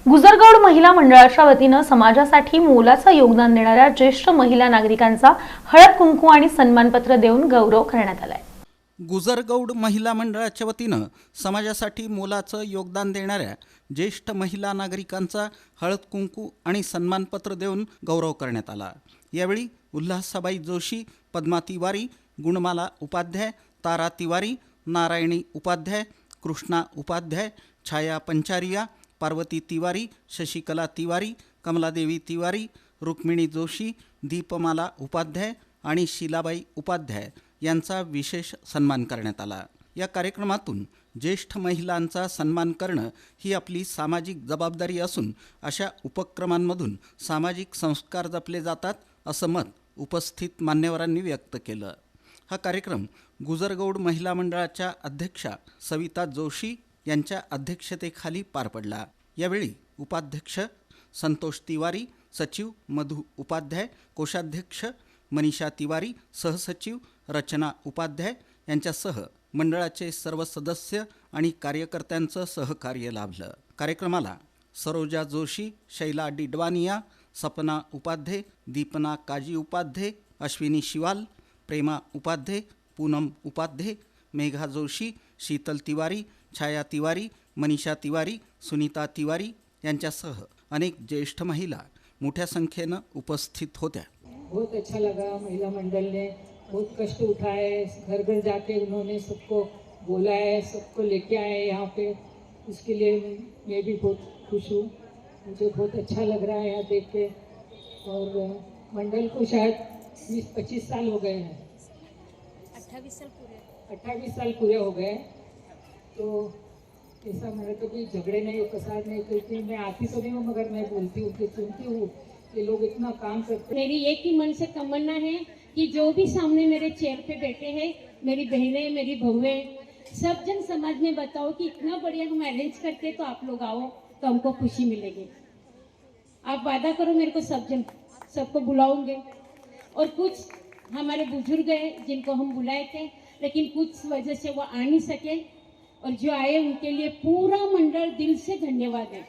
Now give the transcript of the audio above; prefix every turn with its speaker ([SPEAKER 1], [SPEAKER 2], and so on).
[SPEAKER 1] गुजरगौड महिला मंडळाच्या वतीनं समाजासाठी मोलाचं योगदान देणाऱ्या ज्येष्ठ महिला नागरिकांचा हळद कुंकू आणि सन्मानपत्र देऊन गौरव करण्यात आलाय।
[SPEAKER 2] गुजरगौड महिला मंडळाच्या वतीनं समाजासाठी मोलाचं योगदान देणाऱ्या ज्येष्ठ महिला नागरिकांचा हळद कुंकू आणि सन्मानपत्र देऊन गौरव करण्यात आला। यावेळी उल्हासाबाई जोशी, पद्मा तिवारी, गुणमाला उपाध्याय, तारा तिवारी, नारायणी उपाध्याय, कृष्णा उपाध्याय, छाया पंचारिया, पार्वती तिवारी, शशिकला तिवारी, कमलादेवी तिवारी, रुक्मिणी जोशी, दीपमाला उपाध्याय आणि शीलाबाई उपाध्याय यांचा विशेष सन्मान करण्यात आला। या कार्यक्रमातून ज्येष्ठ महिलांचा सन्मान करणं ही आपली सामाजिक जबाबदारी असून अशा उपक्रमांमधून सामाजिक संस्कार जपले जातात असं मत उपस्थित मान्यवरांनी व्यक्त केलं। हा कार्यक्रम गुजरगौड महिला मंडळाच्या अध्यक्षा सविता जोशी यांच्या अध्यक्षतेखाली पार पडला। यावेळी उपाध्यक्ष संतोष तिवारी, सचिव मधु उपाध्याय, कोषाध्यक्ष मनीषा तिवारी, सहसचिव रचना उपाध्याय यांच्यासह मंडळाचे सर्व सदस्य आणि कार्यकर्त्यांचं सहकार्य लाभलं। कार्यक्रमाला सरोजा जोशी, शैला डिडवानिया, सपना उपाध्ये, दीपना काजी उपाध्ये, अश्विनी शिवाल, प्रेमा उपाध्ये, पूनम उपाध्ये, मेघा जोशी, शीतल तिवारी, छाया तिवारी, मनीषा तिवारी, सुनीता तिवारी यांच्यासह अनेक ज्येष्ठ महिला मोठ्या संख्येनं उपस्थित होत्या।
[SPEAKER 3] बहुत अच्छा लगा। महिला मंडल ने बहुत कष्ट उठाए, घर घर जाके उन्होंने सबको बोला है, सबको लेके आए यहाँ पे। उसके लिए मैं भी बहुत खुश हूँ। मुझे बहुत अच्छा लग रहा है यहाँ देख के। और मंडल को शायद 20-25 साल हो गए हैं, 28 साल पूरे हो गए। तो ऐसा मेरा कभी झगड़े नहीं, फसाद नहीं, क्योंकि मैं आती तो नहीं हूँ मगर मैं बोलती हूँ कि सुनती हूँ कि लोग इतना काम करते।
[SPEAKER 4] मेरी एक ही मन से तमन्ना है कि जो भी सामने मेरे चेयर पे बैठे हैं, मेरी बहनें, मेरी बहुएं, सब जन समाज में बताओ कि इतना बढ़िया हम अरेंज करते, तो आप लोग आओ तो हमको खुशी मिलेगी। आप वादा करो मेरे को, सब जन सबको बुलाओगे। और कुछ हमारे बुजुर्ग हैं जिनको हम बुलाए थे, लेकिन कुछ वजह से वो आ नहीं सके, और जो आए उनके लिए पूरा मंडल दिल से धन्यवाद है।